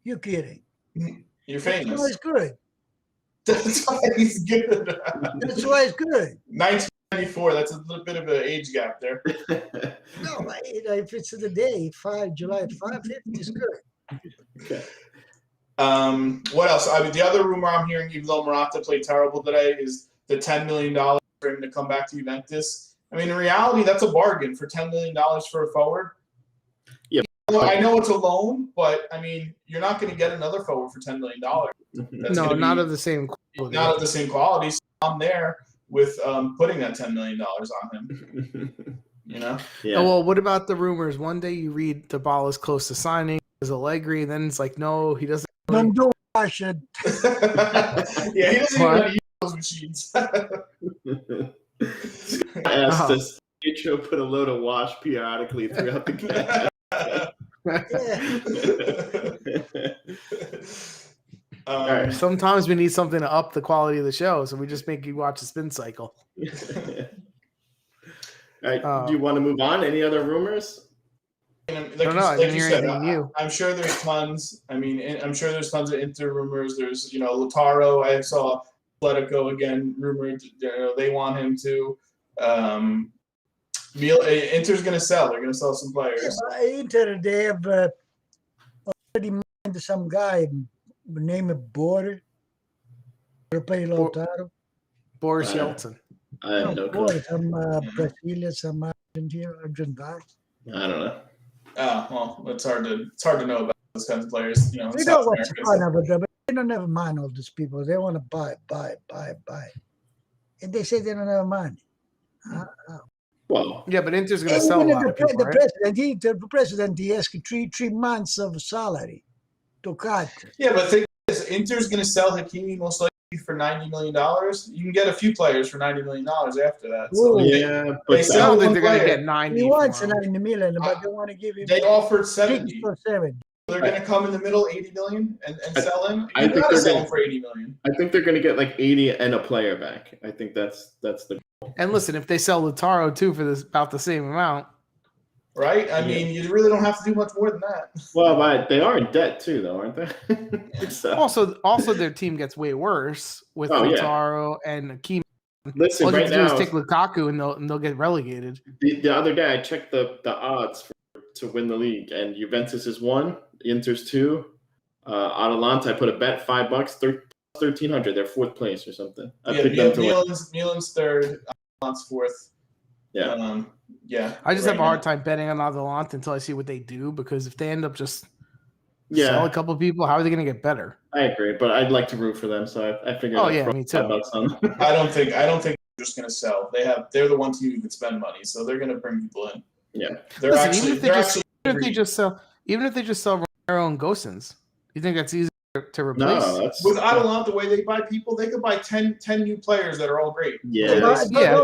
You kidding? you're That's why famous. it's good. That's why he's good. That's why it's good. 1994. That's a little bit of an age gap there. No, but, if it's the day, July 5, 50 is good. Okay. What else? I mean, the other rumor I'm hearing, even though Morata played terrible today, is the $10 million for him to come back to Juventus. I mean, in reality, that's a bargain for $10 million for a forward. Yeah. Well, I know it's a loan, but I mean, you're not going to get another forward for $10 million. That's no, gonna not be- of the same quality. Not of the same quality. So I'm there with putting that $10 million on him. yeah. Oh, well, what about the rumors? One day you read Dybala's close to signing as Allegri, and then it's like, no, he doesn't. Don't do I should. Yeah, he doesn't even use those machines. Asked us, Pietro put a load of wash periodically throughout the game. All right. Sometimes we need something to up the quality of the show, so we just make you watch the spin cycle. All right. Do you want to move on? Any other rumers? Like don't know. I didn't hear said, anything new. I'm sure there's tons. I mean, I'm sure there's tons of Inter rumors. There's, Lautaro. I saw Atletico again rumored. They want him to. Inter's going to sell. They're going to sell some players. Inter, they have already mind some guy named Border to play Lautaro. Boris Uh, Yeltsin. I have no Of clue. course, some Brazilian, some Argentina. I don't know. Oh well, it's hard to know about those kinds of players. You know, in You know South what's America. fun So- about them? They don't have money, all these people. They want to buy. And they say they don't have money. Well, Yeah, but Inter's going to sell a Even lot the, of people, the right? president, he asked 3 months of salary to cut. Yeah, but think this: Inter's going to sell Hakimi most likely for $90 million. You can get a few players for $90 million after that. So Ooh. yeah, they but I sell don't think one they're going to player. get 90 He wants for him. 90 million, but they want to give him They offered 6 70. or 7. They're going to come in the middle, 80 million, and sell him. I You think got to they're sell gonna- him for 80 million. I think they're going to get like 80 and a player back. I think that's the. And listen, if they sell Lautaro too for this about the same amount, Right? I mean, you really don't have to do much more than that. Well, but they are in debt too, though, aren't they? So, also their team gets way worse with Oh, yeah. Lautaro and Hakimi. listen, All you right have to do is now, take Lukaku and they'll get relegated. the other day I checked the odds to win the league, and Juventus is 1, Inter's 2. Atalanta, I put a bet $5, 1,300. They're 4th place or something. I picked them to win. Milan's third, Milan's fourth. Yeah. Yeah. I just have a right hard now. time betting on Atalanta until I see what they do, because if they end up just Yeah. sell a couple of people, how are they going to get better? I agree, but I'd like to root for them, so I figured. Oh, I'd yeah, throw me too. $5 on them. I don't think they're just going to sell. They're the one team who can spend money, so they're going to bring people in. Yeah. They're Listen, actually. even if they they're just actually even if they just sell Romero and Gosens, you think that's easy to replace? No, that's with Atalanta, the way they buy people, they could buy 10 new players that are all great. Yeah. But Yeah.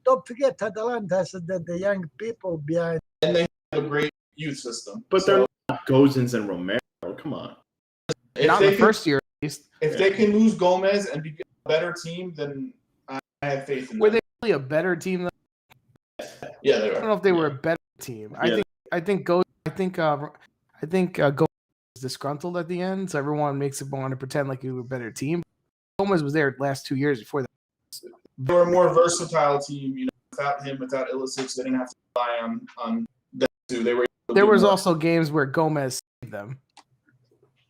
don't forget, Atalanta has the young people behind. And they have a great youth system. But So they're not Gozens and Romero. Come on. if Not they in the can, first year, at least. if they can lose Gomez and be a better team, then I have faith in Were them. they really a better team? Yeah, they I don't are. know if they were a better team. Yeah. I think Gomez was disgruntled at the end, so everyone makes it want to pretend like he was a better team. Gomez was there the last 2 years before that. They were a more versatile team. You know, without him, without Ilicic, they didn't have to rely on them two. They were. able to There do was more. also games where Gomez saved them.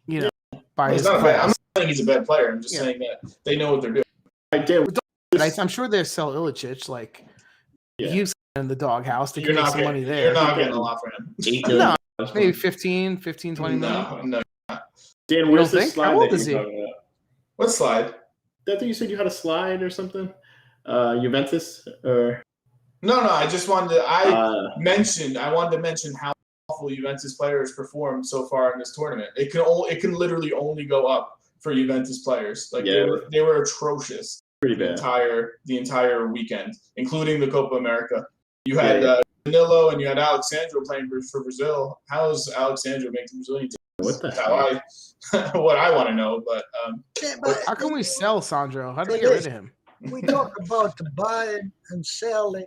You know, by Well, his he's not bad. I'm class. not saying he's a bad player. I'm just Yeah. saying that they know what they're doing. I did. I'm sure they sell Ilicic. Like Yeah. he's in the doghouse to You're make not some money getting. there. You're not getting a lot for him. $8 No, million. maybe 15, 20 million. No. Dan, where's don't the think? slide How old that is you're he? talking about? What slide? I think you said you had a slide or something. Juventus or No. I just wanted to. I wanted to mention how awful Juventus players performed so far in this tournament. It can literally only go up for Juventus players. Like Yeah. they were atrocious pretty the bad. entire weekend, including the Copa America. You had Yeah. Danilo and you had Alexandro playing for Brazil. How is Alexandro making the Brazilian team? What the That's how what I want to know. But How can we sell Sandro? How do we get rid of him? We talk about buying and selling.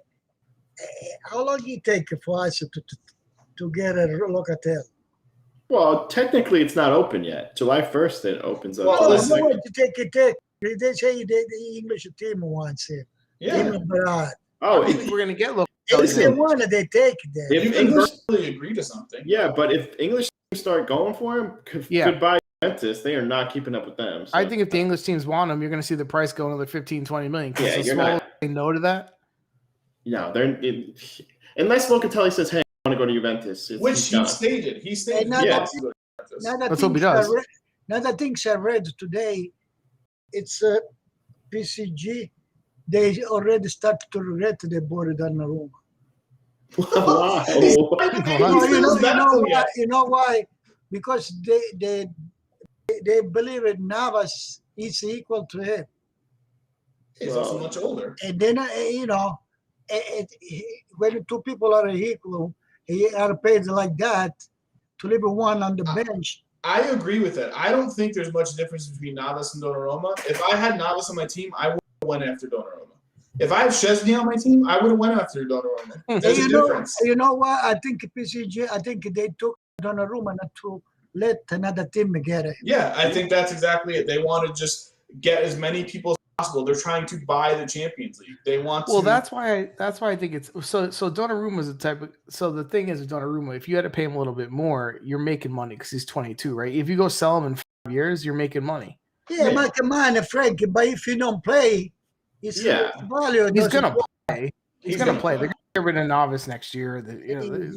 How long it take for us to get a Locatel? Well, technically, it's not open yet. July 1st, it opens up. Well, Oh, listen, no, to take it. They say the English team wants it. yeah, Even Brad. Oh, I think we're gonna get low. If they want it, they take it. Then. If you can English- verbally agree to something. yeah, but if English teams start going for him, Yeah. goodbye Juventus. They are not keeping up with them. So. I think if the English teams want him, you're going to see the price go another 15, 20 million. Yeah, So you're small, not- say no to that. No, unless Locatelli says, "Hey, I want to go to Juventus," Which he's he gone. stated. He stated now he that- wants to go to Juventus. Now Let's hope he does. Now the things I read today, it's PCG. They already started to regret they bought Donnarumma. Wow. You know why? Because they believe that Navas is equal to him, He's also much older. and then when two people are equal, he are paid like that to leave one on the bench. I agree with it. I don't think there's much difference between Navas and Donnarumma. If I had Navas on my team, I would have went after Donnarumma. If I have Szczesny on my team, I would have went after Donnarumma. There's a difference. You know what? I think PCG. I think they took Donnarumma not to let another team get it. Yeah, I think that's exactly it. They want to just get as many people as possible. They're trying to buy the Champions League. They want to. Well, that's why I think it's so. Donnarumma is a type of. So the thing is with Donnarumma, if you had to pay him a little bit more, you're making money because he's 22, right? If you go sell him in 5 years, you're making money. Yeah, Yeah. but come on, Frank. But if you don't play, Yeah. Carvalho He's doesn't gonna work. play. He's gonna play. They're gonna get rid of Novice next year. They're gonna-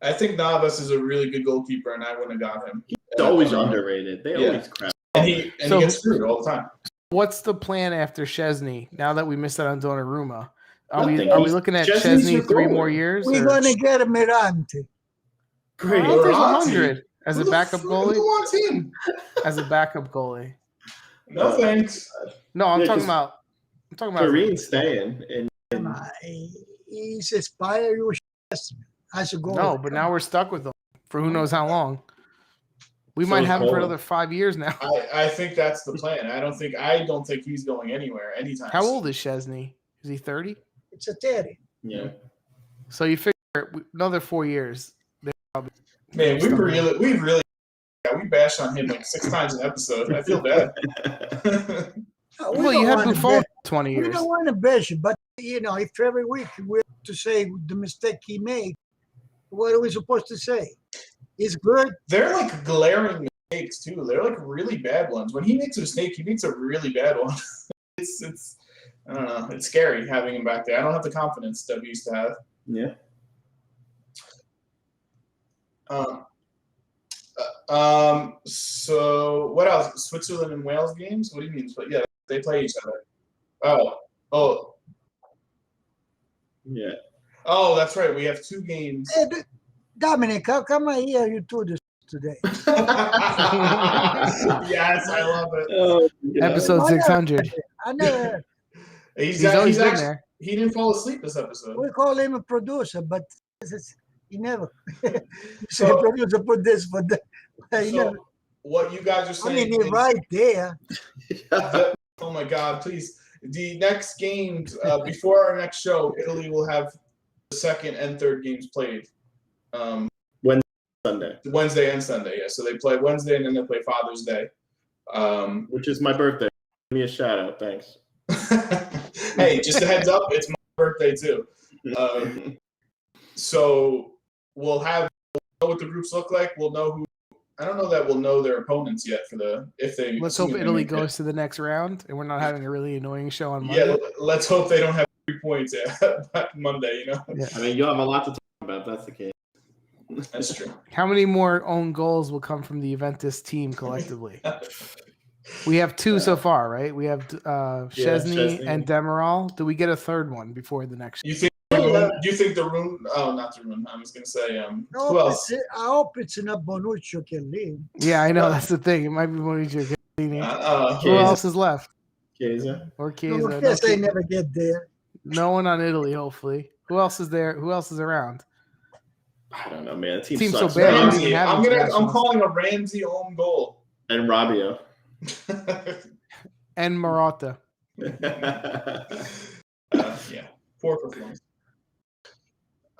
I think Navas is a really good goalkeeper, and I wouldn't have got him. He's always underrated. They always crap. And he gets screwed all the time. What's the plan after Chesney? Now that we missed out on Donnarumma, are Nothing. we looking at Chesney's Chesney your 3 goalie. more years? We're or- gonna get Mirante. Great. Oh, there's Verratti. 100 as a backup Who goalie. wants him? As a backup goalie. No thanks. No, I'm Yeah, talking 'cause about. I'm talking about. Kareem's staying. And He's expired. You as a goal. No, but now we're stuck with him for who knows how long. We So might is have him for Cole. another 5 years now. I think that's the plan. I don't think he's going anywhere anytime. How soon. old is Chesney? Is he 30? It's a 30. yeah. So you figure another 4 years. Man, we bashed on him like 6 times an episode. I feel bad. No, we Well, don't you had wanna Buffon bash- 20 We years. don't want to bash it, but if every week we have to say the mistake he made, what are we supposed to say? He's good. They're like glaring mistakes too. They're like really bad ones. When he makes a mistake, he makes a really bad one. it's I don't know. It's scary having him back there. I don't have the confidence that we used to have. Yeah. So what else? Switzerland and Wales games? What do you mean? Yeah, they play each other. Oh, Yeah. oh, that's right. We have 2 games. Hey, Dominic, how come I hear you do this today? Yes, I love it. Oh, Episode Why not? 600. I never. He's always been there. He didn't fall asleep this episode. We call him a producer, but he never. So- So producer put this for that. He never. So what you guys are I saying? mean, he's is- right there. Oh my God! Please, the next games before our next show, Italy will have the second and third games played. Sunday, Wednesday and Sunday, yeah. So they play Wednesday and then they play Father's Day. which is my birthday. Give me a shout out. Thanks. Hey, just a heads up, it's my birthday too. So we'll know what the groups look like. We'll know who. I don't know that we'll know their opponents yet if they. Let's hope Italy goes to the next round and we're not having a really annoying show on Yeah, Monday. let's hope they don't have 3 points Monday. I mean, you'll have a lot to talk about. If that's the case. That's true. How many more own goals will come from the Juventus team collectively? We have 2 so far, right? We have Chesney Chesney. and Demiral. Do we get a third one before the next? You think? Do you think the room? Oh, not the room. I was gonna say. Who else? I hope it's not Bonucci who can leave. Yeah, I know that's the thing. It might be Monique. Who Chiesa. else is left? Chiesa. Or No, Chiesa? guess they never get there. No one on Italy, hopefully. Who else is there? Who else is around? I don't know, man. The team Team's so sucks. bad. Ramsey. have I'm internationals. calling a Ramsey own goal. And Rabiot. And Marotta. Yeah, poor performance.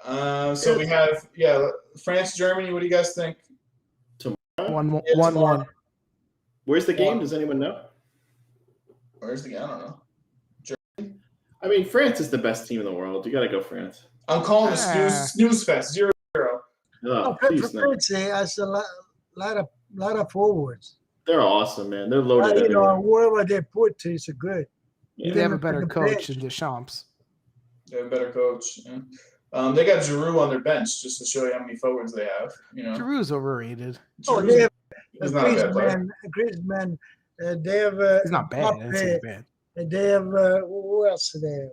So we have France, Germany. What do you guys think? 1-1. tomorrow. Where's the game? Does anyone know? Where's the game? I don't know. I mean, France is the best team in the world. You got to go France. I'm calling a snooze fest 0-0. Oh, please no. France has a lot of forwards. They're awesome, man. They're loaded. everywhere. Whoever they put is good. Yeah. They have a Even better for the coach bench. than Deschamps. They have a better coach. Yeah. They got Giroud on their bench just to show you how many forwards they have. Giroud's overrated. Oh, they have He's not a bad player. Griezmann. They have. He's not bad. I didn't say he's bad. They have. Who else do they have?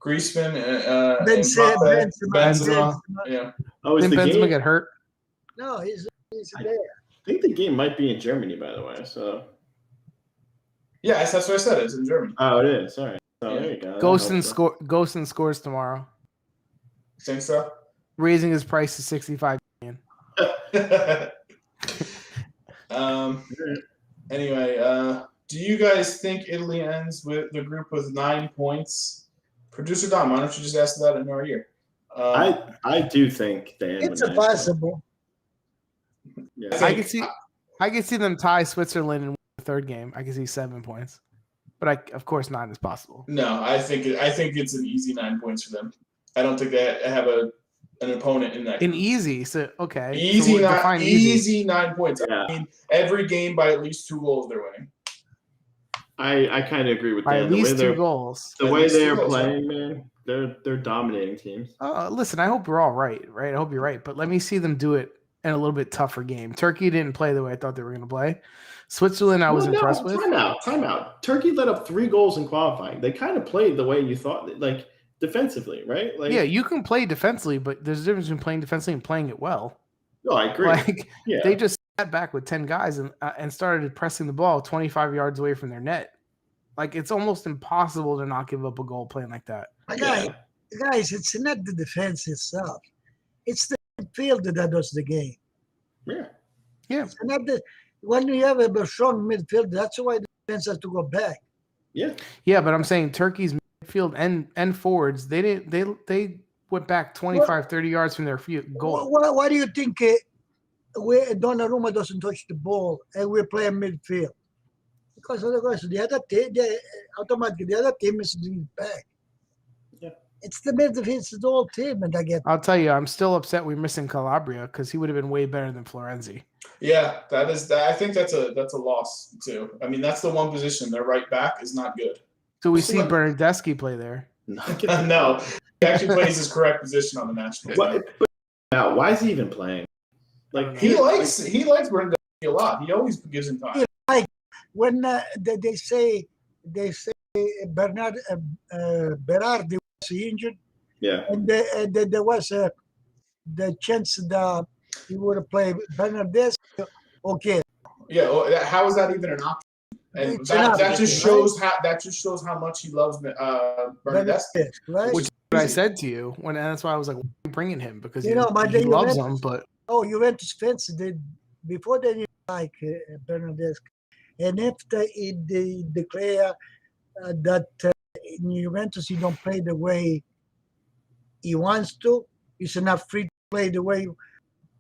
Griezmann, Benzema. Mbappe, Benzema. Yeah. Oh, is Didn't the Benzema game? get hurt? No, he's I- there. I think the game might be in Germany, by the way. So. Yeah, that's what I said. It's in Germany. Oh, it is. All right. So Yeah. there you go. Ghostin scores tomorrow, Think so? raising his price to 65 million. Anyway, do you guys think Italy ends with the group with 9 points? Producer Don, why don't you just ask that in our ear? I do think they end It's with 9. possible. Yeah. I can see them tie Switzerland in the third game. I can see 7 points, but of course 9 is possible. No, I think it's an easy 9 points for them. I don't think they have an opponent in that. In easy, so okay. Easy, so easy 9 points. Yeah. I mean, every game by at least 2 goals they're winning. I kind of agree with by Dan. at The way least 2 they're goals. the At way least 2 they're goals, playing, man, they're dominating teams. Listen, I hope we're all right. I hope you're right. But let me see them do it in a little bit tougher game. Turkey didn't play the way I thought they were going to play. Switzerland, I was impressed with. Time out. Turkey let up 3 goals in qualifying. They kind of played the way you thought, like defensively, right? Like, Yeah, you can play defensively, but there's a difference between playing defensively and playing it well. no, I agree. Like Yeah. they just sat back with 10 guys and started pressing the ball 25 yards away from their net. Like it's almost impossible to not give up a goal playing like that. Guys, it's not the defense itself. It's the midfielder that does the game. Yeah. It's not when you have a strong midfield, that's why the defense has to go back. Yeah, but I'm saying Turkey's midfield and forwards, they went back 25, 30 yards from their goal. Why do you think Donnarumma doesn't touch the ball and we're playing midfield? Because otherwise, the other team, automatically, the other team is doing back. Yeah. It's the midfield, it's the whole team, and I get. I'll tell you, I'm still upset we're missing Calabria because he would have been way better than Florenzi. Yeah, that is. I think that's a loss too. I mean, that's the one position. Their right back is not good. So we see Bernardeschi play there. No, he actually plays his correct position on the national team. Now, why is he even playing? Like He likes Bernardeschi a lot. He always gives him time. When they say Berardi was injured, yeah. and there was the chance that he would have played Bernardeschi. Okay. Yeah, well, how is that even an option? And It's that just shows how much he loves Bernardeschi. Right? Which is what I said to you and that's why I was like, why are you bringing him? Because he Juventus- loves him, but Juventus fans did before they didn't like Bernardeschi, and after they declare that in Juventus he don't play the way he wants to, he's not free to play the way.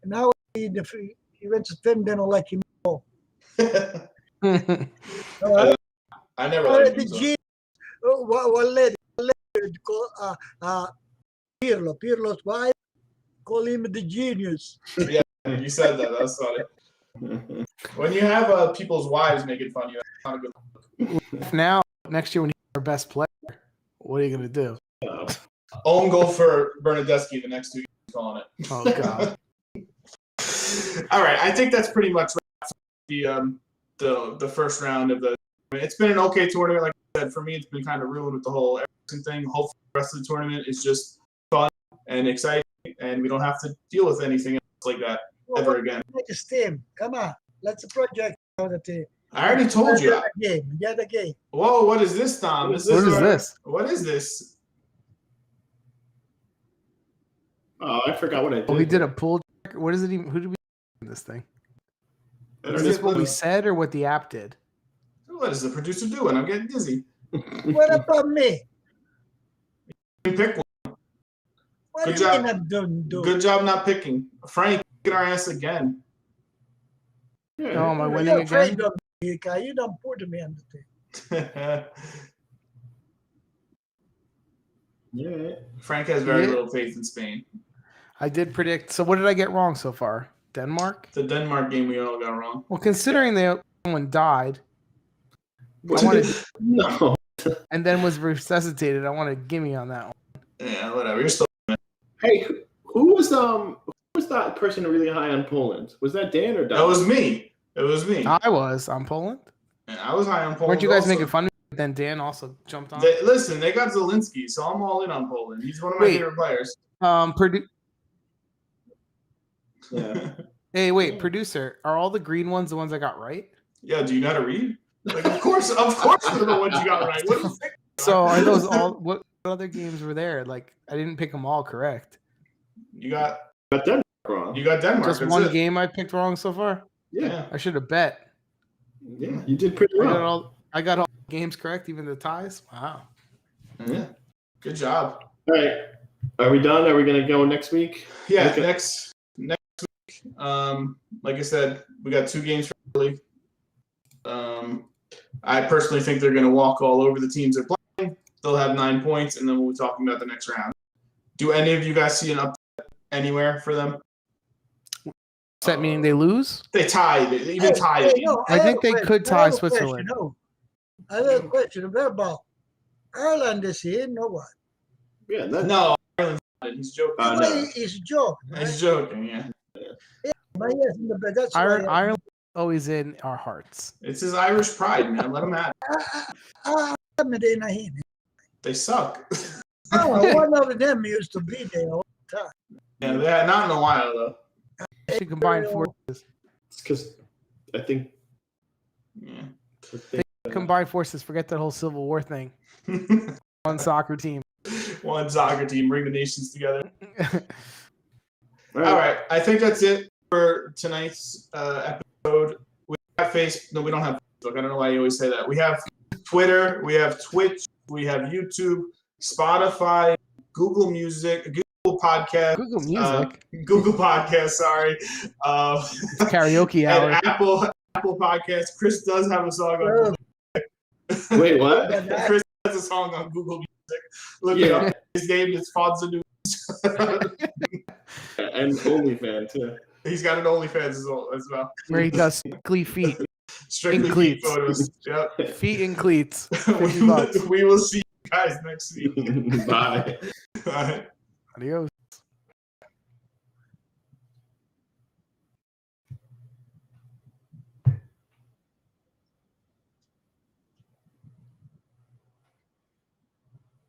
Now the Juventus fans don't like him. I never liked him. The G, one lady call Pirlo. Why call him the genius? Yeah, you said that. That's funny. When you have people's wives making fun of you, that's not a good look. now next year when he's our best player, what are you gonna do? Own goal for Bernardeschi the next 2 years, calling it. Oh God. All right, I think that's pretty much the first round of the. It's been an okay tournament, like I said. For me, it's been kind of ruined with the whole Ericsson thing. Hopefully, the rest of the tournament is just fun and exciting, and we don't have to deal with anything else like that ever again. This team, come on, let's project out the team. I already told you. The other game. Whoa, what is this, Tom? What is this? What is this? Oh, I forgot what I did. Oh, we did a pull check. What is it even? Who did we in this thing? Is this what we said or what the app did? What is the producer doing? I'm getting dizzy. What about me? You pick one. What Good are job. you not doing? Good job not picking. Frank, kicking our ass again. Oh, am I winning You're afraid again? of me, Kai. You don't put me on the team. Yeah. Frank has very Yeah. little faith in Spain. I did predict. So what did I get wrong so far? Denmark? The Denmark game we all got wrong. Well, considering someone died I wanted, No. and then was resuscitated, I want a gimme on that one. Yeah, whatever. You're still. Hey, who was that person really high on Poland? Was that Dan or Don? That was me. It was me. I was on Poland. And I was high on Poland. Weren't you guys also. making fun of me? Then Dan also jumped on. Listen, they got Zelensky, so I'm all in on Poland. He's one of my Wait. favorite players. Yeah. Hey, wait, producer, are all the green ones the ones I got right? Yeah, do you know how to read? Like, of course they're the ones you got right. What do you think? So are those all? What other games were there? Like I didn't pick them all correct. You got Denmark wrong. Denmark. Just That's one it. game I picked wrong so far. Yeah. I should have bet. Yeah, you did pretty well. I got all games correct, even the ties. Wow. Yeah. Good job. All right. Are we done? Are we going to go next week? Yeah, Okay. next week. Like I said, we got 2 games for Italy. I personally think they're going to walk all over the teams they're playing. They'll have 9 points, and then we'll be talking about the next round. Do any of you guys see an upset anywhere for them? Does that mean they lose? They tied. They even tied. No, I think have a they question. could I have tie a question. Switzerland. No. I have a question. What about Ireland this year? No what? Yeah, No, Ireland's not it. He's joking. No. Well, he's joking. Right? He's joking. Yeah, But yes, that's why Ireland always in our hearts. it's his Irish pride, man. Let him have it. They suck. One of them used to be there all the time. Yeah, they had not in a while though. They should combine forces. It's because I think Yeah. Combine forces. Forget that whole Civil War thing. One soccer team. One soccer team, bring the nations together. All All right, I think that's it for tonight's episode. We have Facebook. No, we don't have Facebook. I don't know why you always say that. We have Twitter. We have Twitch. We have YouTube, Spotify, Google Music, Google Podcast, Google Music. Google Podcast. Sorry, Karaoke hour. and Apple Podcast. Chris does have a song on. Wait, what? Chris has a song on Google Music. Look it up. His name is Fonza News. And OnlyFans too. He's got an OnlyFans as well. Where he does strictly feet. Strictly In feet cleats. photos. Yep. Feet in cleats. $50. we will see you guys next week. Bye. Bye. Adios.